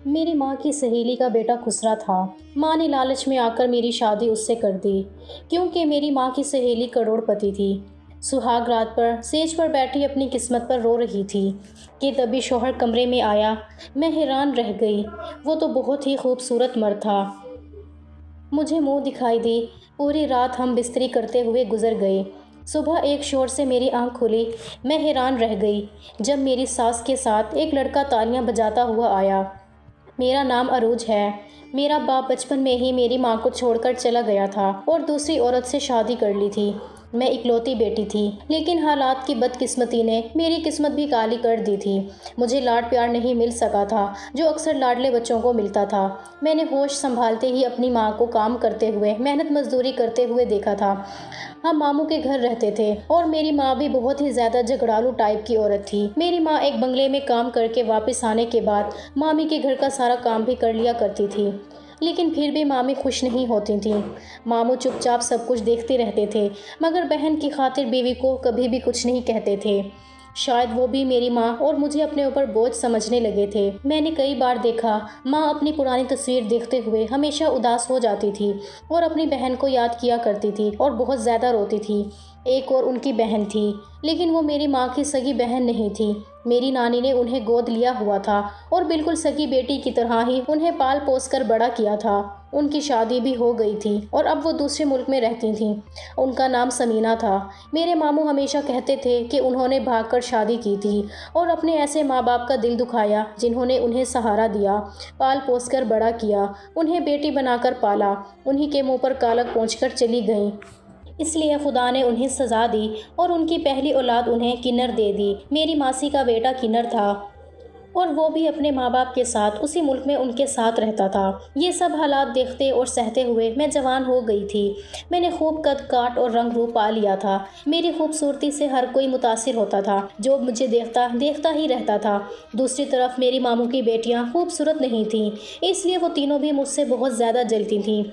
میری ماں کی سہیلی کا بیٹا خسرا تھا۔ ماں نے لالچ میں آ کر میری شادی اس سے کر دی، کیونکہ میری ماں کی سہیلی کروڑ پتی تھی۔ سہاگ رات پر سیج پر بیٹھی اپنی قسمت پر رو رہی تھی کہ تبھی شوہر کمرے میں آیا۔ میں حیران رہ گئی، وہ تو بہت ہی خوبصورت مرد تھا۔ مجھے منہ دکھائی دی۔ پوری رات ہم بستری کرتے ہوئے گزر گئے۔ صبح ایک شور سے میری آنکھ کھلی۔ میں حیران رہ گئی جب میری ساس کے ساتھ ایک لڑکا تالیاں بجاتا ہوا آیا۔ میرا نام عروج ہے۔ میرا باپ بچپن میں ہی میری ماں کو چھوڑ کر چلا گیا تھا اور دوسری عورت سے شادی کر لی تھی۔ میں اکلوتی بیٹی تھی، لیکن حالات کی بدقسمتی نے میری قسمت بھی کالی کر دی تھی۔ مجھے لاڈ پیار نہیں مل سکا تھا جو اکثر لاڈلے بچوں کو ملتا تھا۔ میں نے ہوش سنبھالتے ہی اپنی ماں کو کام کرتے ہوئے، محنت مزدوری کرتے ہوئے دیکھا تھا۔ ہم ماموں کے گھر رہتے تھے اور میری ماں بھی بہت ہی زیادہ جھگڑالو ٹائپ کی عورت تھی۔ میری ماں ایک بنگلے میں کام کر کے واپس آنے کے بعد مامی کے گھر کا سارا کام بھی کر لیا کرتی تھی، لیکن پھر بھی مامی خوش نہیں ہوتی تھیں۔ ماموں چپ چاپ سب کچھ دیکھتے رہتے تھے، مگر بہن کی خاطر بیوی کو کبھی بھی کچھ نہیں کہتے تھے۔ شاید وہ بھی میری ماں اور مجھے اپنے اوپر بوجھ سمجھنے لگے تھے۔ میں نے کئی بار دیکھا، ماں اپنی پرانی تصویر دیکھتے ہوئے ہمیشہ اداس ہو جاتی تھی اور اپنی بہن کو یاد کیا کرتی تھی اور بہت زیادہ روتی تھی۔ ایک اور ان کی بہن تھی، لیکن وہ میری ماں کی سگی بہن نہیں تھی۔ میری نانی نے انہیں گود لیا ہوا تھا اور بالکل سگی بیٹی کی طرح ہی انہیں پال پوس کر بڑا کیا تھا۔ ان کی شادی بھی ہو گئی تھی اور اب وہ دوسرے ملک میں رہتی تھیں۔ ان کا نام سمینہ تھا۔ میرے ماموں ہمیشہ کہتے تھے کہ انہوں نے بھاگ کر شادی کی تھی اور اپنے ایسے ماں باپ کا دل دکھایا جنہوں نے انہیں سہارا دیا، پال پوس کر بڑا کیا، انہیں بیٹی بنا کر پالا۔ انہی کے منہ پر کالک پونچھ کر چلی گئیں۔ اس لیے خدا نے انہیں سزا دی اور ان کی پہلی اولاد انہیں کنر دے دی۔ میری ماسی کا بیٹا کنر تھا اور وہ بھی اپنے ماں باپ کے ساتھ اسی ملک میں ان کے ساتھ رہتا تھا۔ یہ سب حالات دیکھتے اور سہتے ہوئے میں جوان ہو گئی تھی۔ میں نے خوب قد کاٹ اور رنگ روپ پا لیا تھا۔ میری خوبصورتی سے ہر کوئی متاثر ہوتا تھا، جو مجھے دیکھتا ہی رہتا تھا۔ دوسری طرف میری ماموں کی بیٹیاں خوبصورت نہیں تھیں، اس لیے وہ تینوں بھی مجھ سے بہت زیادہ جلتی تھیں۔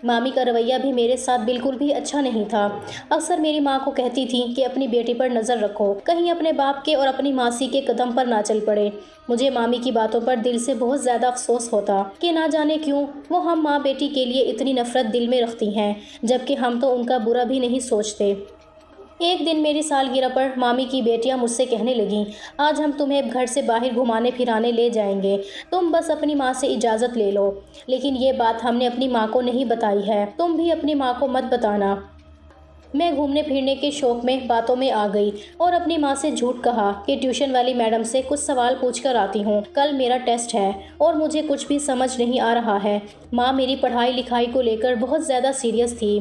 مامی کا رویہ بھی میرے ساتھ بالکل بھی اچھا نہیں تھا۔ اکثر میری ماں کو کہتی تھی کہ اپنی بیٹی پر نظر رکھو، کہیں اپنے باپ کے اور اپنی ماسی کے قدم پر نہ چل پڑے۔ مجھے مامی کی باتوں پر دل سے بہت زیادہ افسوس ہوتا کہ نہ جانے کیوں وہ ہم ماں بیٹی کے لیے اتنی نفرت دل میں رکھتی ہیں، جبکہ ہم تو ان کا برا بھی نہیں سوچتے۔ ایک دن میری سالگرہ پر مامی کی بیٹیاں مجھ سے کہنے لگیں، آج ہم تمہیں گھر سے باہر گھمانے پھرانے لے جائیں گے، تم بس اپنی ماں سے اجازت لے لو۔ لیکن یہ بات ہم نے اپنی ماں کو نہیں بتائی ہے، تم بھی اپنی ماں کو مت بتانا۔ میں گھومنے پھرنے کے شوق میں باتوں میں آ گئی اور اپنی ماں سے جھوٹ کہا کہ ٹیوشن والی میڈم سے کچھ سوال پوچھ کر آتی ہوں، کل میرا ٹیسٹ ہے اور مجھے کچھ بھی سمجھ نہیں آ رہا ہے۔ ماں میری پڑھائی لکھائی کو لے کر بہت زیادہ سیریس تھی۔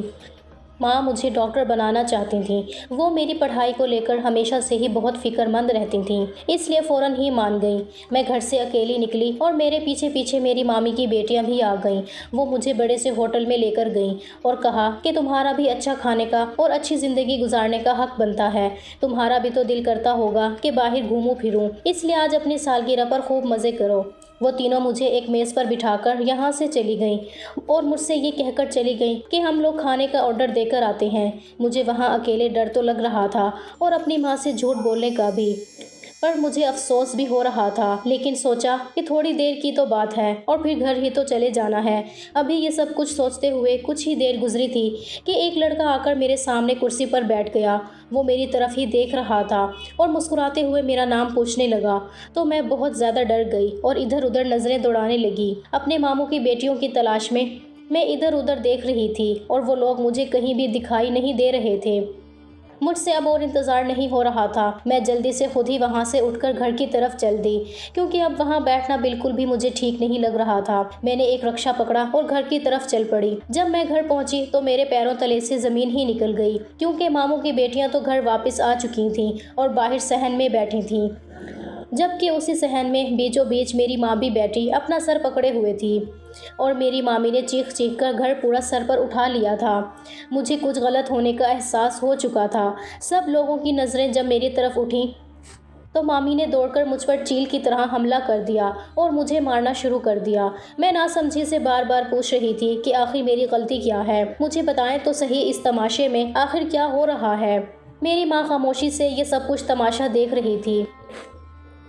ماں مجھے ڈاکٹر بنانا چاہتی تھیں۔ وہ میری پڑھائی کو لے کر ہمیشہ سے ہی بہت فکر مند رہتی تھیں، اس لیے فوراً ہی مان گئیں۔ میں گھر سے اکیلی نکلی اور میرے پیچھے پیچھے میری مامی کی بیٹیاں بھی آ گئیں۔ وہ مجھے بڑے سے ہوٹل میں لے کر گئیں اور کہا کہ تمہارا بھی اچھا کھانے کا اور اچھی زندگی گزارنے کا حق بنتا ہے، تمہارا بھی تو دل کرتا ہوگا کہ باہر گھوموں پھروں، اس لیے آج اپنی سالگرہ پر خوب مزے کرو۔ وہ تینوں مجھے ایک میز پر بٹھا کر یہاں سے چلی گئیں اور مجھ سے یہ کہہ کر چلی گئیں کہ ہم لوگ کھانے کا آرڈر دے کر آتے ہیں۔ مجھے وہاں اکیلے ڈر تو لگ رہا تھا اور اپنی ماں سے جھوٹ بولنے کا بھی، پر مجھے افسوس بھی ہو رہا تھا، لیکن سوچا کہ تھوڑی دیر کی تو بات ہے اور پھر گھر ہی تو چلے جانا ہے۔ ابھی یہ سب کچھ سوچتے ہوئے کچھ ہی دیر گزری تھی کہ ایک لڑکا آ کر میرے سامنے کرسی پر بیٹھ گیا۔ وہ میری طرف ہی دیکھ رہا تھا اور مسکراتے ہوئے میرا نام پوچھنے لگا تو میں بہت زیادہ ڈر گئی اور ادھر ادھر نظریں دوڑانے لگی۔ اپنے ماموں کی بیٹیوں کی تلاش میں میں ادھر ادھر دیکھ رہی تھی اور وہ لوگ مجھے کہیں بھی دکھائی نہیں دے رہے تھے۔ مجھ سے اب اور انتظار نہیں ہو رہا تھا۔ میں جلدی سے خود ہی وہاں سے اٹھ کر گھر کی طرف چل دی، کیونکہ اب وہاں بیٹھنا بالکل بھی مجھے ٹھیک نہیں لگ رہا تھا۔ میں نے ایک رکشہ پکڑا اور گھر کی طرف چل پڑی۔ جب میں گھر پہنچی تو میرے پیروں تلے سے زمین ہی نکل گئی، کیونکہ ماموں کی بیٹیاں تو گھر واپس آ چکی تھیں اور باہر صحن میں بیٹھی تھیں، جبکہ اسی صحن میں بیچوں بیچ میری ماں بھی بیٹھی اپنا سر پکڑے ہوئے تھی اور میری مامی نے چیخ چیخ کر گھر پورا سر پر اٹھا لیا تھا۔ مجھے کچھ غلط ہونے کا احساس ہو چکا تھا۔ سب لوگوں کی نظریں جب میری طرف اٹھیں تو مامی نے دوڑ کر مجھ پر چیل کی طرح حملہ کر دیا اور مجھے مارنا شروع کر دیا۔ میں ناسمجھی سے بار بار پوچھ رہی تھی کہ آخر میری غلطی کیا ہے، مجھے بتائیں تو صحیح اس تماشے میں آخر کیا ہو رہا ہے۔ میری ماں خاموشی سے یہ سب کچھ تماشا دیکھ رہی تھی۔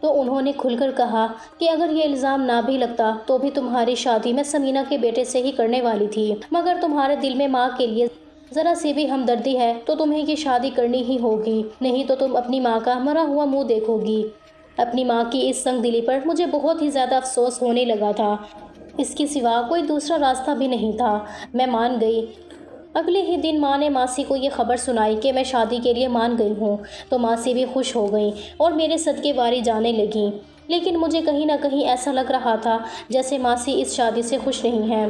تو انہوں نے کھل کر کہا کہ اگر یہ الزام نہ بھی لگتا تو بھی تمہاری شادی میں سمینہ کے بیٹے سے ہی کرنے والی تھی، مگر تمہارے دل میں ماں کے لیے ذرا سی بھی ہمدردی ہے تو تمہیں یہ شادی کرنی ہی ہوگی، نہیں تو تم اپنی ماں کا مرا ہوا منہ دیکھو گی۔ اپنی ماں کی اس سنگ دلی پر مجھے بہت ہی زیادہ افسوس ہونے لگا تھا، اس کے سوا کوئی دوسرا راستہ بھی نہیں تھا۔ میں مان گئی۔ اگلے ہی دن ماں نے ماسی کو یہ خبر سنائی کہ میں شادی کے لیے مان گئی ہوں، تو ماسی بھی خوش ہو گئیں اور میرے صدقے واری جانے لگیں، لیکن مجھے کہیں نہ کہیں ایسا لگ رہا تھا جیسے ماسی اس شادی سے خوش نہیں ہیں۔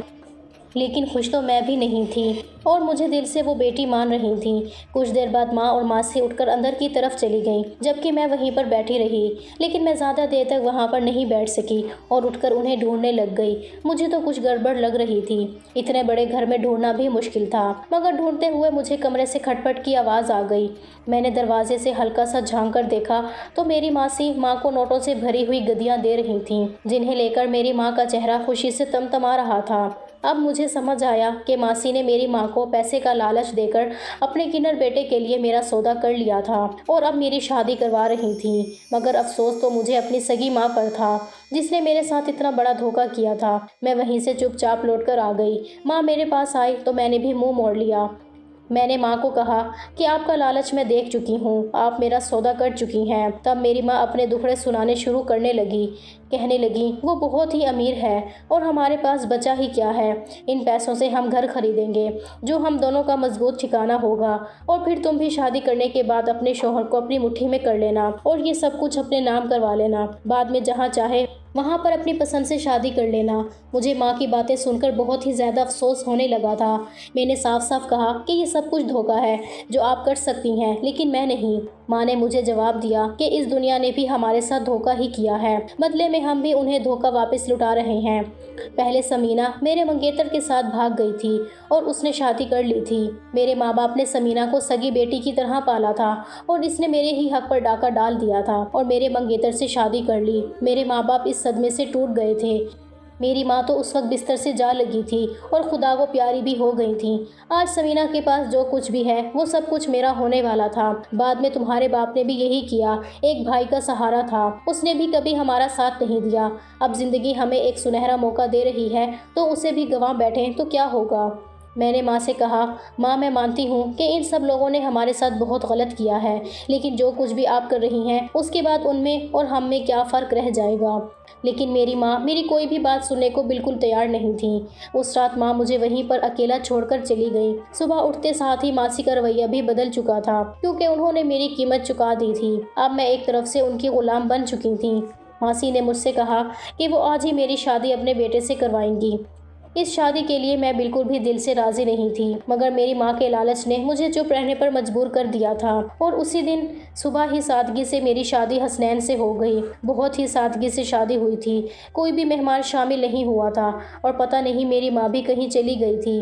لیکن خوش تو میں بھی نہیں تھی اور مجھے دل سے وہ بیٹی مان رہی تھیں۔ کچھ دیر بعد ماں اور ماسی اٹھ کر اندر کی طرف چلی گئیں، جبکہ میں وہیں پر بیٹھی رہی، لیکن میں زیادہ دیر تک وہاں پر نہیں بیٹھ سکی اور اٹھ کر انہیں ڈھونڈنے لگ گئی۔ مجھے تو کچھ گڑبڑ لگ رہی تھی، اتنے بڑے گھر میں ڈھونڈنا بھی مشکل تھا، مگر ڈھونڈتے ہوئے مجھے کمرے سے کھٹ پٹ کی آواز آ گئی۔ میں نے دروازے سے ہلکا سا جھانک کر دیکھا تو میری ماسی ماں کو نوٹوں سے بھری ہوئی گدیاں دے رہی تھیں، جنہیں لے کر میری ماں کا چہرہ خوشی سے تمتما رہا تھا۔ اب مجھے سمجھ آیا کہ ماسی نے میری ماں کو پیسے کا لالچ دے کر اپنے کنر بیٹے کے لیے میرا سودا کر لیا تھا اور اب میری شادی کروا رہی تھیں، مگر افسوس تو مجھے اپنی سگی ماں پر تھا جس نے میرے ساتھ اتنا بڑا دھوکہ کیا تھا۔ میں وہیں سے چپ چاپ لوٹ کر آ گئی۔ ماں میرے پاس آئی تو میں نے بھی منہ موڑ لیا۔ میں نے ماں کو کہا کہ آپ کا لالچ میں دیکھ چکی ہوں، آپ میرا سودا کر چکی ہیں۔ تب میری ماں اپنے دکھڑے سنانے شروع کرنے لگی، کہنے لگی وہ بہت ہی امیر ہے اور ہمارے پاس بچا ہی کیا ہے، ان پیسوں سے ہم گھر خریدیں گے جو ہم دونوں کا مضبوط ٹھکانہ ہوگا، اور پھر تم بھی شادی کرنے کے بعد اپنے شوہر کو اپنی مٹھی میں کر لینا اور یہ سب کچھ اپنے نام کروا لینا، بعد میں جہاں چاہے وہاں پر اپنی پسند سے شادی کر لینا۔ مجھے ماں کی باتیں سن کر بہت ہی زیادہ افسوس ہونے لگا تھا۔ میں نے صاف صاف کہا کہ یہ سب کچھ دھوکہ ہے جو آپ کر سکتی ہیں، لیکن میں نہیں۔ ماں نے مجھے جواب دیا کہ اس دنیا نے بھی ہمارے ساتھ دھوکہ ہی کیا ہے، بدلے میں ہم بھی انہیں دھوکہ واپس لوٹا رہے ہیں۔ پہلے سمینہ میرے منگیتر کے ساتھ بھاگ گئی تھی اور اس نے شادی کر لی تھی۔ میرے ماں باپ نے سمینہ کو سگی بیٹی کی طرح پالا تھا اور اس نے میرے ہی حق پر ڈاکہ ڈال دیا تھا اور میرے منگیتر سے شادی کر لی۔ میرے ماں باپ اس صدمے سے ٹوٹ گئے تھے۔ میری ماں تو اس وقت بستر سے جا لگی تھی اور خدا کو پیاری بھی ہو گئی تھی۔ آج سمینہ کے پاس جو کچھ بھی ہے وہ سب کچھ میرا ہونے والا تھا۔ بعد میں تمہارے باپ نے بھی یہی کیا، ایک بھائی کا سہارا تھا، اس نے بھی کبھی ہمارا ساتھ نہیں دیا۔ اب زندگی ہمیں ایک سنہرا موقع دے رہی ہے تو اسے بھی گنوا بیٹھیں تو کیا ہوگا؟ میں نے ماں سے کہا، ماں میں مانتی ہوں کہ ان سب لوگوں نے ہمارے ساتھ بہت غلط کیا ہے، لیکن جو کچھ بھی آپ کر رہی ہیں اس کے بعد ان میں اور ہم میں کیا فرق رہ جائے گا؟ لیکن میری ماں میری کوئی بھی بات سننے کو بالکل تیار نہیں تھی۔ اس رات ماں مجھے وہیں پر اکیلا چھوڑ کر چلی گئی۔ صبح اٹھتے ساتھ ہی ماسی کا رویہ بھی بدل چکا تھا، کیونکہ انہوں نے میری قیمت چکا دی تھی۔ اب میں ایک طرف سے ان کی غلام بن چکی تھی۔ ماسی نے مجھ سے کہا کہ وہ آج ہی میری شادی اپنے بیٹے سے کروائیں گی۔ اس شادی کے لیے میں بالکل بھی دل سے راضی نہیں تھی، مگر میری ماں کے لالچ نے مجھے چپ رہنے پر مجبور کر دیا تھا، اور اسی دن صبح ہی سادگی سے میری شادی حسنین سے ہو گئی۔ بہت ہی سادگی سے شادی ہوئی تھی، کوئی بھی مہمان شامل نہیں ہوا تھا، اور پتہ نہیں میری ماں بھی کہیں چلی گئی تھی۔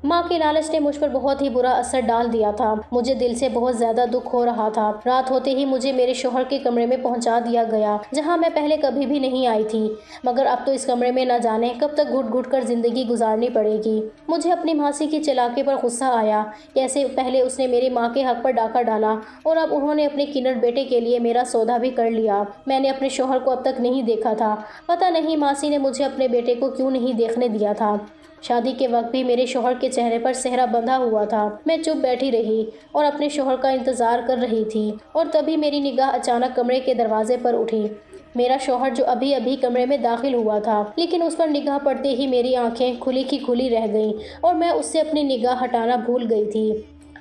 ماں کے لالچ نے مجھ پر بہت ہی برا اثر ڈال دیا تھا۔ مجھے دل سے بہت زیادہ دکھ ہو رہا تھا۔ رات ہوتے ہی مجھے میرے شوہر کے کمرے میں پہنچا دیا گیا، جہاں میں پہلے کبھی بھی نہیں آئی تھی، مگر اب تو اس کمرے میں نہ جانے کب تک گھٹ گھٹ کر زندگی گزارنی پڑے گی۔ مجھے اپنی ماسی کی چلاکی پر غصہ آیا، کیسے پہلے اس نے میری ماں کے حق پر ڈاکہ ڈالا اور اب انہوں نے اپنے کنر بیٹے کے لیے میرا سودا بھی کر لیا۔ میں نے اپنے شوہر کو اب تک نہیں دیکھا تھا، پتہ نہیں ماسی نے مجھے اپنے بیٹے کو کیوں نہیں دیکھنے دیا تھا۔ شادی کے وقت بھی میرے شوہر کے چہرے پر صحرا بندھا ہوا تھا۔ میں چپ بیٹھی رہی اور اپنے شوہر کا انتظار کر رہی تھی، اور تبھی میری نگاہ اچانک کمرے کے دروازے پر اٹھی۔ میرا شوہر جو ابھی ابھی کمرے میں داخل ہوا تھا، لیکن اس پر نگاہ پڑتے ہی میری آنکھیں کھلی کی کھلی رہ گئیں اور میں اس سے اپنی نگاہ ہٹانا بھول گئی تھی۔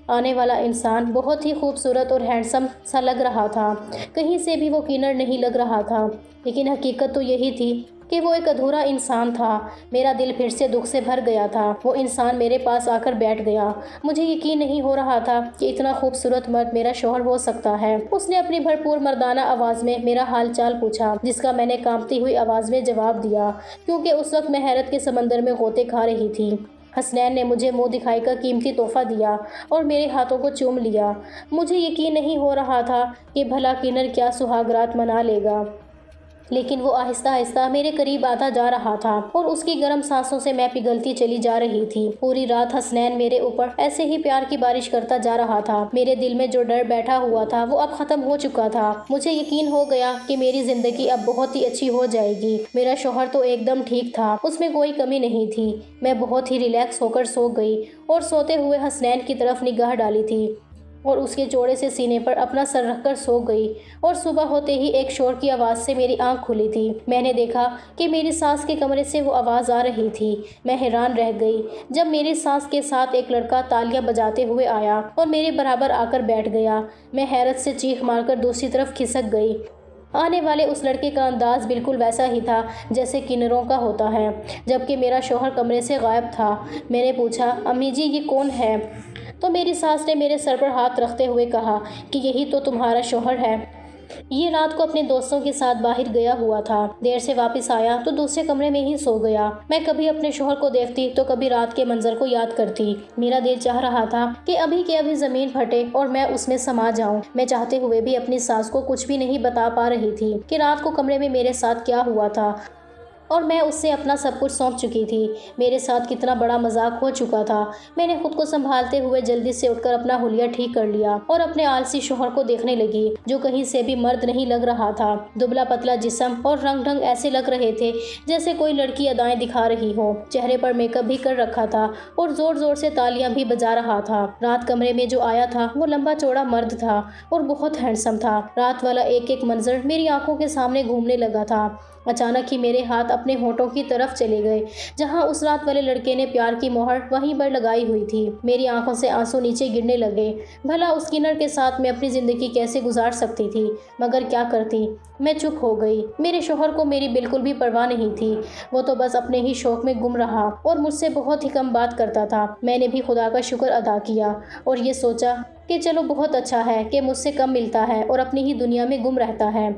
آنے والا انسان بہت ہی خوبصورت اور ہینڈسم سا لگ رہا تھا، کہیں سے بھی وہ کنر نہیں لگ رہا تھا، لیکن حقیقت تو یہی تھی کہ وہ ایک ادھورا انسان تھا۔ میرا دل پھر سے دکھ سے بھر گیا تھا۔ وہ انسان میرے پاس آ کر بیٹھ گیا۔ مجھے یقین نہیں ہو رہا تھا کہ اتنا خوبصورت مرد میرا شوہر ہو سکتا ہے۔ اس نے اپنی بھرپور مردانہ آواز میں میرا حال چال پوچھا، جس کا میں نے کانپتی ہوئی آواز میں جواب دیا، کیونکہ اس وقت میں حیرت کے سمندر میں غوطے کھا رہی تھی۔ حسنین نے مجھے منہ دکھائی کا قیمتی تحفہ دیا اور میرے ہاتھوں کو چوم لیا۔ مجھے یقین نہیں ہو رہا تھا کہ بھلا کنر کیا سہاگ رات منا لے گا۔ لیکن وہ آہستہ آہستہ میرے قریب آتا جا رہا تھا اور اس کی گرم سانسوں سے میں پگھلتی چلی جا رہی تھی۔ پوری رات حسنین میرے اوپر ایسے ہی پیار کی بارش کرتا جا رہا تھا۔ میرے دل میں جو ڈر بیٹھا ہوا تھا وہ اب ختم ہو چکا تھا۔ مجھے یقین ہو گیا کہ میری زندگی اب بہت ہی اچھی ہو جائے گی۔ میرا شوہر تو ایک دم ٹھیک تھا، اس میں کوئی کمی نہیں تھی۔ میں بہت ہی ریلیکس ہو کر سو گئی اور سوتے ہوئے حسنین کی طرف نگاہ ڈالی تھی اور اس کے چوڑے سے سینے پر اپنا سر رکھ کر سو گئی، اور صبح ہوتے ہی ایک شور کی آواز سے میری آنکھ کھلی تھی۔ میں نے دیکھا کہ میری ساس کے کمرے سے وہ آواز آ رہی تھی۔ میں حیران رہ گئی جب میری ساس کے ساتھ ایک لڑکا تالیاں بجاتے ہوئے آیا اور میرے برابر آ کر بیٹھ گیا۔ میں حیرت سے چیخ مار کر دوسری طرف کھسک گئی۔ آنے والے اس لڑکے کا انداز بالکل ویسا ہی تھا جیسے کنروں کا ہوتا ہے، جبکہ میرا شوہر کمرے سے غائب تھا۔ میں نے پوچھا، امی جی یہ کون ہے؟ تو میری ساس نے میرے سر پر ہاتھ رکھتے ہوئے کہا کہ یہی تو تمہارا شوہر ہے۔ یہ رات کو اپنے دوستوں کے ساتھ باہر گیا ہوا تھا، دیر سے واپس آیا تو دوسرے کمرے میں ہی سو گیا۔ میں کبھی اپنے شوہر کو دیکھتی تو کبھی رات کے منظر کو یاد کرتی۔ میرا دل چاہ رہا تھا کہ ابھی کے ابھی زمین پھٹے اور میں اس میں سما جاؤں۔ میں چاہتے ہوئے بھی اپنی ساس کو کچھ بھی نہیں بتا پا رہی تھی کہ رات کو کمرے میں میرے ساتھ کیا ہوا تھا، اور میں اس سے اپنا سب کچھ سونپ چکی تھی۔ میرے ساتھ کتنا بڑا مذاق ہو چکا تھا۔ میں نے خود کو سنبھالتے ہوئے جلدی سے اٹھ کر اپنا حلیہ ٹھیک کر لیا اور اپنے آلسی شوہر کو دیکھنے لگی جو کہیں سے بھی مرد نہیں لگ رہا تھا۔ دبلا پتلا جسم اور رنگ ڈھنگ ایسے لگ رہے تھے جیسے کوئی لڑکی ادائیں دکھا رہی ہو۔ چہرے پر میک اپ بھی کر رکھا تھا اور زور زور سے تالیاں بھی بجا رہا تھا۔ رات کمرے میں جو آیا تھا وہ لمبا چوڑا مرد تھا اور بہت ہینڈسم تھا۔ رات والا ایک ایک منظر میری آنکھوں کے سامنے گھومنے لگا تھا۔ اچانک ہی میرے ہاتھ اپنے ہونٹوں کی طرف چلے گئے جہاں اس رات والے لڑکے نے پیار کی مہر وہیں پر لگائی ہوئی تھی۔ میری آنکھوں سے آنسو نیچے گرنے لگے۔ بھلا اس کنر کے ساتھ میں اپنی زندگی کیسے گزار سکتی تھی، مگر کیا کرتی؟ میں چپ ہو گئی۔ میرے شوہر کو میری بالکل بھی پرواہ نہیں تھی، وہ تو بس اپنے ہی شوق میں گم رہا اور مجھ سے بہت ہی کم بات کرتا تھا۔ میں نے بھی خدا کا شکر ادا کیا اور یہ سوچا کہ چلو بہت اچھا ہے کہ مجھ سے کم ملتا ہے اور اپنی ہی دنیا میں گم رہتا ہے،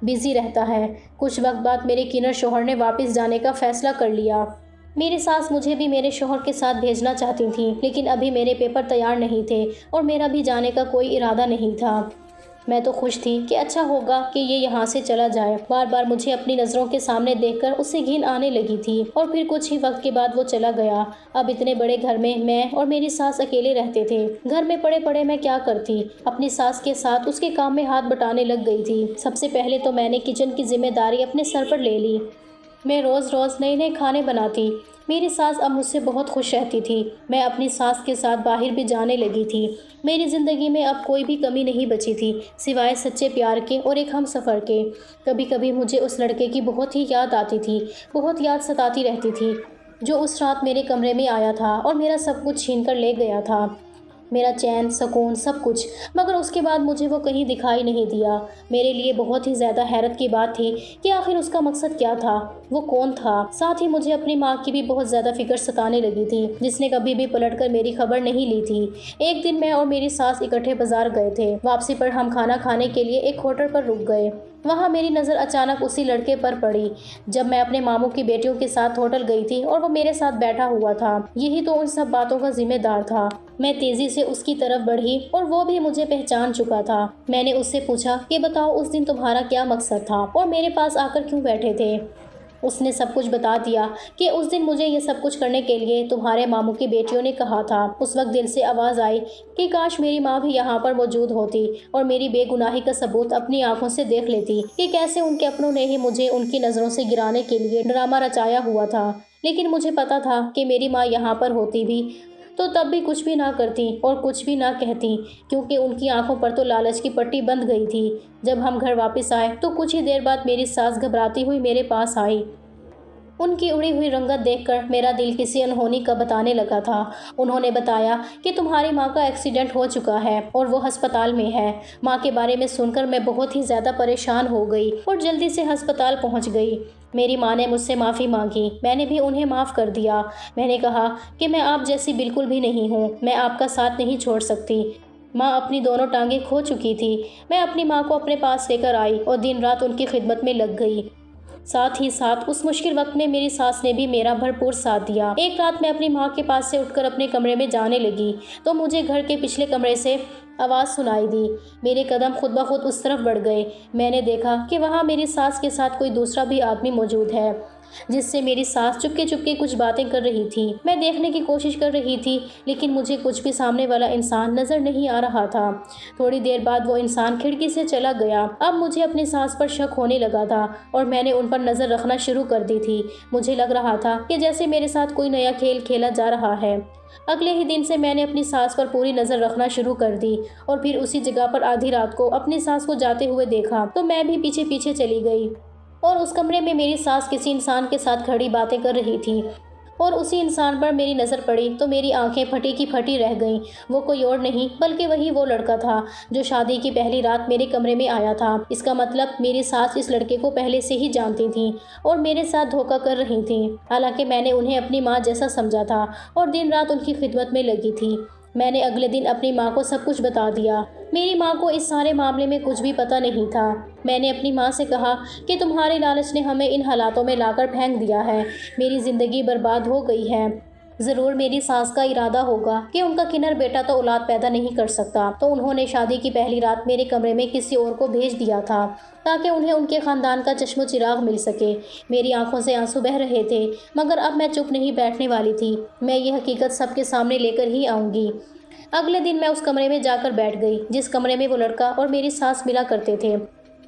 بزی رہتا ہے۔ کچھ وقت بعد میرے کنر شوہر نے واپس جانے کا فیصلہ کر لیا۔ میری ساس مجھے بھی میرے شوہر کے ساتھ بھیجنا چاہتی تھیں، لیکن ابھی میرے پیپر تیار نہیں تھے اور میرا بھی جانے کا کوئی ارادہ نہیں تھا۔ میں تو خوش تھی کہ اچھا ہوگا کہ یہ یہاں سے چلا جائے۔ بار بار مجھے اپنی نظروں کے سامنے دیکھ کر اسے گھن آنے لگی تھی اور پھر کچھ ہی وقت کے بعد وہ چلا گیا۔ اب اتنے بڑے گھر میں اور میری ساس اکیلے رہتے تھے۔ گھر میں پڑے پڑے میں کیا کرتی؟ اپنی ساس کے ساتھ اس کے کام میں ہاتھ بٹانے لگ گئی تھی۔ سب سے پہلے تو میں نے کچن کی ذمہ داری اپنے سر پر لے لی۔ میں روز روز نئے نئے کھانے بناتی۔ میری ساس اب مجھ سے بہت خوش رہتی تھی۔ میں اپنی ساس کے ساتھ باہر بھی جانے لگی تھی۔ میری زندگی میں اب کوئی بھی کمی نہیں بچی تھی سوائے سچے پیار کے اور ایک ہم سفر کے۔ کبھی کبھی مجھے اس لڑکے کی بہت ہی یاد آتی تھی، بہت یاد ستاتی رہتی تھی جو اس رات میرے کمرے میں آیا تھا اور میرا سب کچھ چھین کر لے گیا تھا، میرا چین، سکون، سب کچھ۔ مگر اس کے بعد مجھے وہ کہیں دکھائی نہیں دیا۔ میرے لیے بہت ہی زیادہ حیرت کی بات تھی کہ آخر اس کا مقصد کیا تھا، وہ کون تھا۔ ساتھ ہی مجھے اپنی ماں کی بھی بہت زیادہ فکر ستانے لگی تھی جس نے کبھی بھی پلٹ کر میری خبر نہیں لی تھی۔ ایک دن میں اور میری ساس اکٹھے بازار گئے تھے۔ واپسی پر ہم کھانا کھانے کے لیے ایک ہوٹل پر رک گئے۔ وہاں میری نظر اچانک اسی لڑکے پر پڑی جب میں اپنے ماموں کی بیٹیوں کے ساتھ ہوٹل گئی تھی اور وہ میرے ساتھ بیٹھا ہوا تھا۔ یہی تو ان سب باتوں کا ذمہ دار تھا۔ میں تیزی سے اس کی طرف بڑھی اور وہ بھی مجھے پہچان چکا تھا۔ میں نے اس سے پوچھا کہ بتاؤ اس دن تمہارا کیا مقصد تھا اور میرے پاس آ کر کیوں بیٹھے تھے؟ اس نے سب کچھ بتا دیا کہ اس دن مجھے یہ سب کچھ کرنے کے لیے تمہارے ماموں کی بیٹیوں نے کہا تھا۔ اس وقت دل سے آواز آئی کہ کاش میری ماں بھی یہاں پر موجود ہوتی اور میری بے گناہی کا ثبوت اپنی آنکھوں سے دیکھ لیتی کہ کیسے ان کے اپنوں نے ہی مجھے ان کی نظروں سے گرانے کے لیے ڈرامہ رچایا ہوا تھا۔ لیکن مجھے پتا تھا کہ میری ماں یہاں پر ہوتی بھی تو تب بھی کچھ بھی نہ کرتی اور کچھ بھی نہ کہتی، کیونکہ ان کی آنکھوں پر تو لالچ کی پٹی بندھ گئی تھی۔ جب ہم گھر واپس آئے تو کچھ ہی دیر بعد میری ساس گھبراتی ہوئی میرے پاس آئی۔ ان کی اڑی ہوئی رنگت دیکھ کر میرا دل کسی انہونی کا بتانے لگا تھا۔ انہوں نے بتایا کہ تمہاری ماں کا ایکسیڈنٹ ہو چکا ہے اور وہ ہسپتال میں ہے۔ ماں کے بارے میں سن کر میں بہت ہی زیادہ پریشان ہو گئی اور جلدی سے ہسپتال پہنچ گئی۔ میری ماں نے مجھ سے معافی مانگی، میں نے بھی انہیں معاف کر دیا۔ میں نے کہا کہ میں آپ جیسی بالکل بھی نہیں ہوں، میں آپ کا ساتھ نہیں چھوڑ سکتی۔ ماں اپنی دونوں ٹانگیں کھو چکی تھی۔ میں اپنی ماں کو اپنے پاس لے کر آئی اور دن رات ان کی خدمت میں لگ گئی۔ ساتھ ہی ساتھ اس مشکل وقت میں میری ساس نے بھی میرا بھرپور ساتھ دیا۔ ایک رات میں اپنی ماں کے پاس سے اٹھ کر اپنے کمرے میں جانے لگی تو مجھے گھر کے پچھلے کمرے سے آواز سنائی دی۔ میرے قدم خود بخود اس طرف بڑھ گئے۔ میں نے دیکھا کہ وہاں میری ساس کے ساتھ کوئی دوسرا بھی آدمی موجود ہے، جس سے میری ساس چپکے چپکے کچھ باتیں کر رہی تھی۔ میں دیکھنے کی کوشش کر رہی تھی لیکن مجھے کچھ بھی سامنے والا انسان نظر نہیں آ رہا تھا۔ تھوڑی دیر بعد وہ انسان کھڑکی سے چلا گیا۔ اب مجھے اپنی ساس پر شک ہونے لگا تھا اور میں نے ان پر نظر رکھنا شروع کر دی تھی۔ مجھے لگ رہا تھا کہ جیسے میرے ساتھ کوئی نیا کھیل کھیلا جا رہا ہے۔ اگلے ہی دن سے میں نے اپنی ساس پر پوری نظر رکھنا شروع کر دی اور پھر اسی جگہ پر آدھی رات کو اپنی ساس کو جاتے ہوئے دیکھا تو میں بھی پیچھے پیچھے چلی گئی اور اس کمرے میں میری ساس کسی انسان کے ساتھ کھڑی باتیں کر رہی تھی اور اسی انسان پر میری نظر پڑی تو میری آنکھیں پھٹی کی پھٹی رہ گئیں۔ وہ کوئی اور نہیں بلکہ وہی وہ لڑکا تھا جو شادی کی پہلی رات میرے کمرے میں آیا تھا۔ اس کا مطلب میری ساس اس لڑکے کو پہلے سے ہی جانتی تھیں اور میرے ساتھ دھوکہ کر رہی تھیں، حالانکہ میں نے انہیں اپنی ماں جیسا سمجھا تھا اور دن رات ان کی خدمت میں لگی تھی۔ میں نے اگلے دن اپنی ماں کو سب کچھ بتا دیا۔ میری ماں کو اس سارے معاملے میں کچھ بھی پتہ نہیں تھا۔ میں نے اپنی ماں سے کہا کہ تمہارے لالچ نے ہمیں ان حالاتوں میں لا کر پھینک دیا ہے، میری زندگی برباد ہو گئی ہے۔ ضرور میری ساس کا ارادہ ہوگا کہ ان کا کنر بیٹا تو اولاد پیدا نہیں کر سکتا، تو انہوں نے شادی کی پہلی رات میرے کمرے میں کسی اور کو بھیج دیا تھا تاکہ انہیں ان کے خاندان کا چشم و چراغ مل سکے۔ میری آنکھوں سے آنسو بہہ رہے تھے مگر اب میں چپ نہیں بیٹھنے والی تھی۔ میں یہ حقیقت سب کے سامنے لے کر ہی آؤں گی۔ اگلے دن میں اس کمرے میں جا کر بیٹھ گئی جس کمرے میں وہ لڑکا اور میری ساس ملا کرتے تھے۔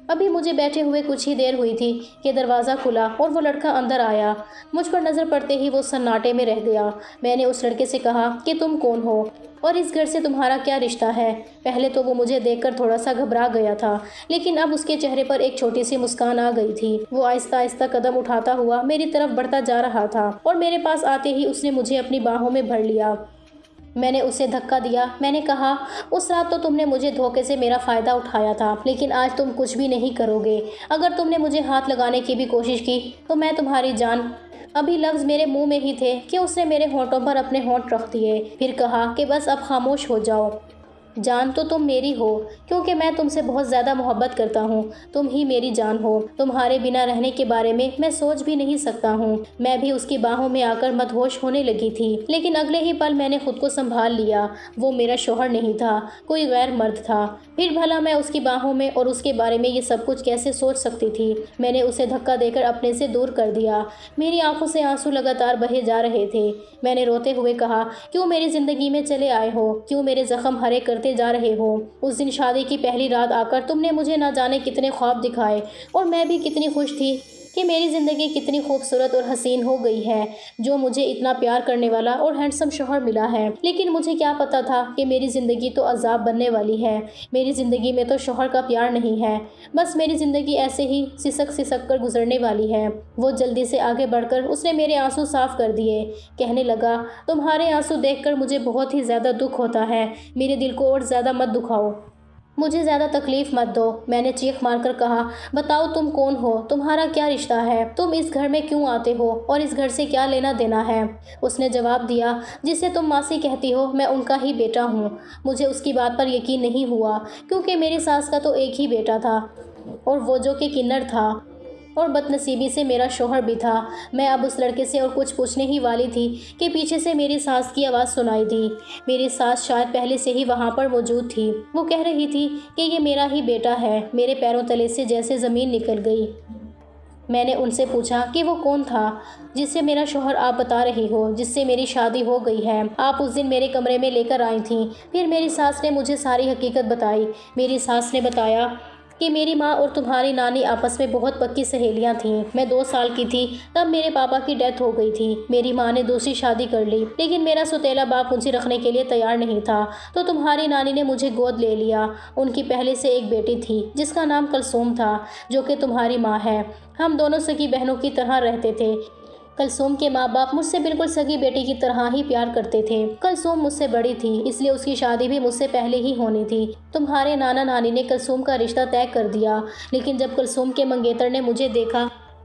ابھی مجھے بیٹھے ہوئے کچھ ہی دیر ہوئی تھی کہ دروازہ کھلا اور وہ لڑکا اندر آیا۔ مجھ پر نظر پڑتے ہی وہ سناٹے میں رہ گیا۔ میں نے اس لڑکے سے کہا کہ تم کون ہو اور اس گھر سے تمہارا کیا رشتہ ہے؟ پہلے تو وہ مجھے دیکھ کر تھوڑا سا گھبرا گیا تھا لیکن اب اس کے چہرے پر ایک چھوٹی سی مسکان آ گئی تھی۔ وہ آہستہ آہستہ قدم اٹھاتا ہوا میری طرف بڑھتا جا رہا تھا اور میرے پاس آتے ہی اس نے مجھے اپنی باہوں میں بھر لیا۔ میں نے اسے دھکا دیا۔ میں نے کہا اس رات تو تم نے مجھے دھوکے سے میرا فائدہ اٹھایا تھا لیکن آج تم کچھ بھی نہیں کرو گے۔ اگر تم نے مجھے ہاتھ لگانے کی بھی کوشش کی تو میں تمہاری جان۔ ابھی لفظ میرے منہ میں ہی تھے کہ اس نے میرے ہونٹوں پر اپنے ہونٹ رکھ دیے، پھر کہا کہ بس اب خاموش ہو جاؤ۔ جان تو تم میری ہو کیونکہ میں تم سے بہت زیادہ محبت کرتا ہوں، تم ہی میری جان ہو۔ تمہارے بنا رہنے کے بارے میں سوچ بھی نہیں سکتا ہوں۔ میں بھی اس کی باہوں میں آ کر مدہوش ہونے لگی تھی لیکن اگلے ہی پل میں نے خود کو سنبھال لیا۔ وہ میرا شوہر نہیں تھا، کوئی غیر مرد تھا۔ پھر بھلا میں اس کی باہوں میں اور اس کے بارے میں یہ سب کچھ کیسے سوچ سکتی تھی؟ میں نے اسے دھکا دے کر اپنے سے دور کر دیا۔ میری آنکھوں سے آنسو لگاتار بہے جا رہے تھے۔ میں نے روتے ہوئے کہا کیوں میری زندگی میں چلے آئے ہو؟ کیوں میرے زخم ہرے کرتے جا رہے ہو؟ اس دن شادی کی پہلی رات آ کر تم نے مجھے نہ جانے کتنے خواب دکھائے اور میں بھی کتنی خوش تھی کہ میری زندگی کتنی خوبصورت اور حسین ہو گئی ہے، جو مجھے اتنا پیار کرنے والا اور ہینڈسم شوہر ملا ہے۔ لیکن مجھے کیا پتا تھا کہ میری زندگی تو عذاب بننے والی ہے۔ میری زندگی میں تو شوہر کا پیار نہیں ہے، بس میری زندگی ایسے ہی سسک سسک کر گزرنے والی ہے۔ وہ جلدی سے آگے بڑھ کر اس نے میرے آنسو صاف کر دیے، کہنے لگا تمہارے آنسو دیکھ کر مجھے بہت ہی زیادہ دکھ ہوتا ہے، میرے دل کو اور زیادہ مت دکھاؤ، مجھے زیادہ تکلیف مت دو۔ میں نے چیخ مار کر کہا بتاؤ تم کون ہو، تمہارا کیا رشتہ ہے، تم اس گھر میں کیوں آتے ہو اور اس گھر سے کیا لینا دینا ہے؟ اس نے جواب دیا جسے تم ماسی کہتی ہو میں ان کا ہی بیٹا ہوں۔ مجھے اس کی بات پر یقین نہیں ہوا کیونکہ میری ساس کا تو ایک ہی بیٹا تھا اور وہ جو کہ کنر تھا اور بدنصیبی سے میرا شوہر بھی تھا۔ میں اب اس لڑکے سے اور کچھ پوچھنے ہی والی تھی کہ پیچھے سے میری ساس کی آواز سنائی دی۔ میری ساس شاید پہلے سے ہی وہاں پر موجود تھی۔ وہ کہہ رہی تھی کہ یہ میرا ہی بیٹا ہے۔ میرے پیروں تلے سے جیسے زمین نکل گئی۔ میں نے ان سے پوچھا کہ وہ کون تھا جسے میرا شوہر آپ بتا رہی ہو، جس سے میری شادی ہو گئی ہے؟ آپ اس دن میرے کمرے میں لے کر آئی تھیں۔ پھر میری ساس نے مجھے ساری حقیقت بتائی۔ میری ساس نے بتایا کہ میری ماں اور تمہاری نانی آپس میں بہت پکی سہیلیاں تھیں۔ میں 2 سال کی تھی تب میرے پاپا کی ڈیتھ ہو گئی تھی۔ میری ماں نے دوسری شادی کر لی لیکن میرا سوتیلا باپ مجھے رکھنے کے لیے تیار نہیں تھا، تو تمہاری نانی نے مجھے گود لے لیا۔ ان کی پہلے سے ایک بیٹی تھی جس کا نام کلثوم تھا، جو کہ تمہاری ماں ہے۔ ہم دونوں سگی بہنوں کی طرح رہتے تھے۔ کلثوم کے ماں باپ مجھ سے بالکل سگی بیٹی کی طرح ہی پیار کرتے تھے۔ کلثوم مجھ سے بڑی تھی اس لیے اس کی شادی بھی مجھ سے پہلے ہی ہونی تھی۔ تمہارے نانا نانی نے کلثوم کا رشتہ طے کر دیا لیکن جب کلثوم کے منگیتر نے مجھے دیکھا